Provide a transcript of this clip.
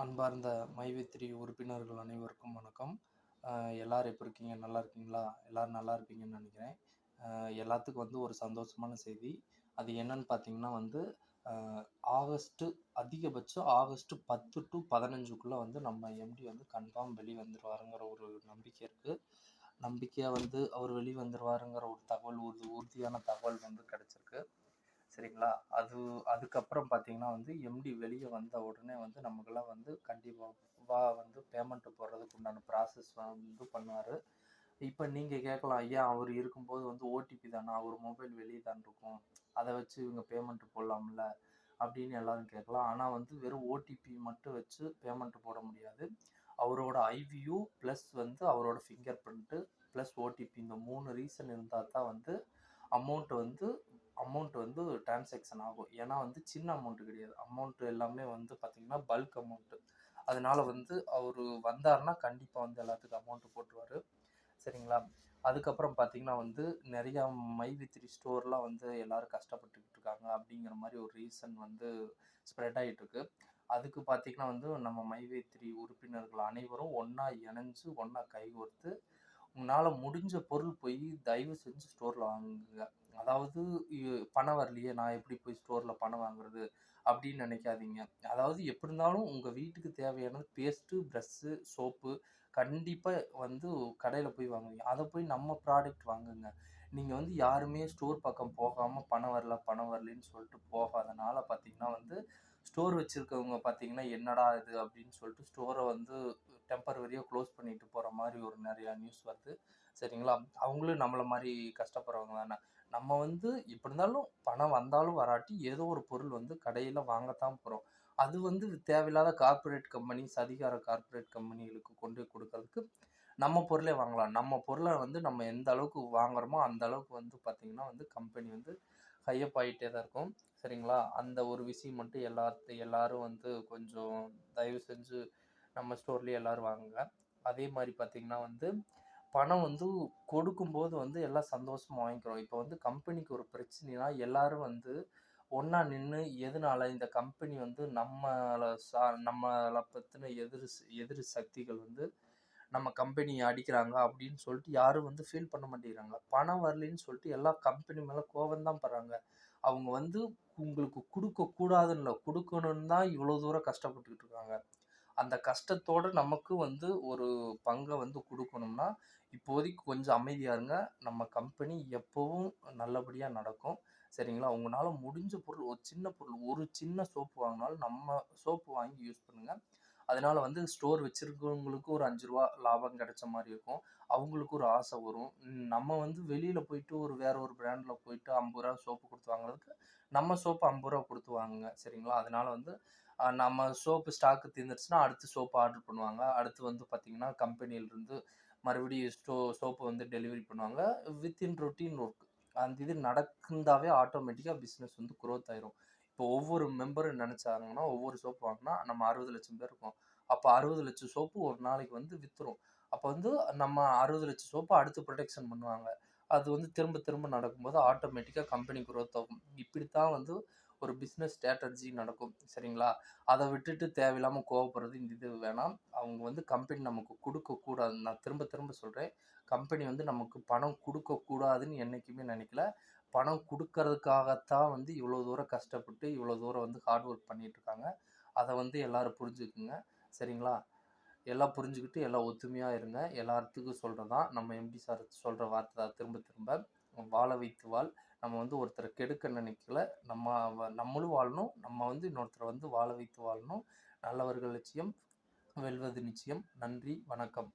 அன்பார்ந்த மைவி3 உறுப்பினர்கள் அனைவருக்கும் வணக்கம். எல்லாரும் எப்படி இருக்கீங்க? நல்லா இருக்கீங்களா? எல்லாரும் நல்லா இருப்பீங்கன்னு நினைக்கிறேன். எல்லாத்துக்கும் ஒரு சந்தோஷமான செய்தி. அது என்னன்னு பார்த்தீங்கன்னா ஆகஸ்ட்டு அதிகபட்சம் ஆகஸ்ட் 10 to 15க்குள்ள நம்ம எம்டி கன்ஃபார்ம் வெளி வந்துருவாருங்கிற ஒரு நம்பிக்கை இருக்கு. நம்பிக்கையா அவர் வெளி வந்துருவாருங்கிற ஒரு தகவல், உறுதியான தகவல் கிடைச்சிருக்கு. சரிங்களா? அதுக்கப்புறம் பார்த்தீங்கன்னா எம்டி வெளிய வந்த உடனே நமக்கெல்லாம் கண்டிப்பா பேமெண்ட் போடுறதுக்கு உண்டான ப்ராசஸ் பண்ணுவாரு. இப்ப நீங்க கேட்கலாம், ஐயா அவர் இருக்கும்போது ஓடிபி தானா? அவர் மொபைல் வெளிய தான் இருக்கும். அத வச்சு இவங்க பேமெண்ட் போடலாம்ல? அப்படின்னு எல்லாரும் கேட்கலாம். ஆனா வெறும் ஓடிபி மட்டும் வச்சு பேமெண்ட் போட முடியாது. அவரோட ஐவியூ பிளஸ் அவரோட ஃபிங்கர் பிரிண்ட் பிளஸ் ஓடிபி இந்த 3 ரீசன் இருந்தா தான் அமௌண்ட் டிரான்சாக்ஷன் ஆகும். ஏன்னா சின்ன அமௌண்ட் கிடையாது. அமௌண்ட் எல்லாமே பார்த்தீங்கன்னா பல்க் அமௌண்ட். அதனால அவரு வந்தாருன்னா கண்டிப்பா எல்லாத்துக்கும் அமௌண்ட் போட்டுருவாரு. சரிங்களா? அதுக்கப்புறம் பார்த்தீங்கன்னா நிறைய மைவி3 ஸ்டோர்லாம் எல்லாரும் கஷ்டப்பட்டுக்கிட்டு இருக்காங்க அப்படிங்கிற மாதிரி ஒரு ரீசன் ஸ்ப்ரெட் ஆகிட்டு இருக்கு. அதுக்கு பார்த்தீங்கன்னா நம்ம மைவி3 உறுப்பினர்கள் அனைவரும் ஒன்றா இணைஞ்சு ஒன்றா கைகோர்த்து உங்களால் முடிஞ்ச பொருள் போய் தயவு செஞ்சு ஸ்டோரில் வாங்குங்க. அதாவது பணம் வரலையே, நான் எப்படி போய் ஸ்டோரில் பணம் வாங்குறது அப்படின்னு நினைக்காதீங்க. அதாவது எப்படி இருந்தாலும் உங்கள் வீட்டுக்கு தேவையான பேஸ்ட்டு, ப்ரஷ்ஷு, சோப்பு கண்டிப்பாக கடையில் போய் வாங்குவீங்க. அதை போய் நம்ம ப்ராடக்ட் வாங்குங்க. நீங்கள் யாருமே ஸ்டோர் பக்கம் போகாமல் பணம் வரலன்னு சொல்லிட்டு போகாதனால பார்த்தீங்கன்னா ஸ்டோர் வச்சுருக்கவங்க பார்த்தீங்கன்னா என்னடா இது அப்படின்னு சொல்லிட்டு ஸ்டோரை டெம்பரவரியாக க்ளோஸ் பண்ணிட்டு போகிற மாதிரி ஒரு நிறையா நியூஸ் வருது. சரிங்களா? அவங்களும் நம்மளை மாதிரி கஷ்டப்படுறவங்க தானே. நம்ம எப்படி இருந்தாலும் பணம் வந்தாலும் வராட்டி ஏதோ ஒரு பொருள் கடையில் வாங்கத்தான் போகிறோம். அது தேவையில்லாத கார்ப்பரேட் கம்பெனிஸ், அதிகார கார்ப்பரேட் கம்பெனிகளுக்கு கொண்டு கொடுக்கறதுக்கு நம்ம பொருளே வாங்கலாம். நம்ம பொருளை நம்ம எந்த அளவுக்கு வாங்குறோமோ அந்த அளவுக்கு பார்த்தீங்கன்னா கம்பெனி ஹையப் ஆகிட்டே தான் இருக்கும். சரிங்களா? அந்த ஒரு விஷயம் மட்டும் எல்லாரும் கொஞ்சம் தயவு செஞ்சு நம்ம ஸ்டோர்லேயே எல்லாரும் வாங்குங்க. அதே மாதிரி பார்த்தீங்கன்னா பணம் கொடுக்கும்போது எல்லாம் சந்தோஷமாக வாங்கிக்கிறோம். இப்போ கம்பெனிக்கு ஒரு பிரச்சனைனா எல்லாரும் ஒன்றா நின்று எதனால இந்த கம்பெனி நம்மளை பற்றின எதிர் சக்திகள் நம்ம கம்பெனி அடிக்கிறாங்க அப்படின்னு சொல்லிட்டு யாரும் ஃபீல் பண்ண மாட்டேங்கிறாங்க. பணம் வரலைன்னு சொல்லிட்டு எல்லா கம்பெனி மேலே கோபம் தான் படுறாங்க. அவங்க உங்களுக்கு கொடுக்கக்கூடாதுன்னு இல்லை, கொடுக்கணுன்னு தான் இவ்வளோ தூரம் கஷ்டப்பட்டுக்கிட்டு இருக்காங்க. அந்த கஷ்டத்தோட நமக்கு ஒரு பங்கை கொடுக்கணும்னா இப்போதைக்கு கொஞ்சம் அமைதியாக இருங்க. நம்ம கம்பெனி எப்போவும் நல்லபடியாக நடக்கும். சரிங்களா? உங்களால் முடிஞ்ச பொருள், ஒரு சின்ன பொருள், ஒரு சின்ன சோப்பு வாங்கினாலும் நம்ம சோப்பு வாங்கி யூஸ் பண்ணுங்கள். அதனால ஸ்டோர் வச்சுருக்கவங்களுக்கு ஒரு ரூ. 5 லாபம் கிடைச்ச மாதிரி இருக்கும். அவங்களுக்கு ஒரு ஆசை வரும். நம்ம வெளியில் போயிட்டு வேற ஒரு பிராண்டில் போயிட்டு ரூ. 50 சோப்பு கொடுத்து வாங்குறதுக்கு நம்ம சோப்பு ரூ. 50 கொடுத்து வாங்குங்க. சரிங்களா? அதனால நம்ம சோப்பு ஸ்டாக்கு தீர்ந்துருச்சுன்னா அடுத்து சோப்பு ஆர்டர் பண்ணுவாங்க. அடுத்து பார்த்தீங்கன்னா கம்பெனியிலிருந்து மறுபடியும் சோப்பு டெலிவரி பண்ணுவாங்க. Within routine work. அந்த இது நடக்குந்தாவே ஆட்டோமேட்டிக்காக பிஸ்னஸ் க்ரோத் ஆயிரும். இப்போ ஒவ்வொரு மெம்பரும் நினச்சாங்கன்னா ஒவ்வொரு சோப்பு வாங்கினா நம்ம 60 லட்சம் பேர் இருக்கோம். அப்போ 60 லட்சம் சோப்பு ஒரு நாளைக்கு விற்றுரும். அப்போ நம்ம 60 லட்சம் சோப்பு அடுத்து ப்ரொடக்ஷன் பண்ணுவாங்க. அது திரும்ப திரும்ப நடக்கும்போது ஆட்டோமேட்டிக்காக கம்பெனி க்ரோத் ஆகும். இப்படித்தான் ஒரு பிஸ்னஸ் ஸ்ட்ராட்டஜி நடக்கும். சரிங்களா? அதை விட்டுட்டு தேவையில்லாமல் கோவப்படுறது இந்த இது வேணாம். அவங்க கம்பெனி நமக்கு கொடுக்கக்கூடாது. நான் திரும்ப திரும்ப சொல்கிறேன், கம்பெனி நமக்கு பணம் கொடுக்கக்கூடாதுன்னு என்றைக்குமே நினைக்கல. பணம் கொடுக்கறதுக்காகத்தான் இவ்வளோ தூரம் கஷ்டப்பட்டு இவ்வளோ தூரம் ஹார்ட் ஒர்க் பண்ணிகிட்ருக்காங்க. அதை எல்லாரும் புரிஞ்சுக்குங்க. சரிங்களா? எல்லாம் புரிஞ்சுக்கிட்டு எல்லாம் ஒத்துமையாக இருங்க. எல்லாத்துக்கும் சொல்கிறது தான் நம்ம எம்டி சார் சொல்கிற வார்த்தை தான் திரும்ப திரும்ப. வாழ வைத்து வாழ். நம்ம ஒருத்தரை கெடுக்க நினைக்கல. நம்மளும் வாழணும். நம்ம இன்னொருத்தரை வாழ வைத்து வாழணும். நல்லவர்கள் லட்சியம் வெல்வது நிச்சயம். நன்றி, வணக்கம்.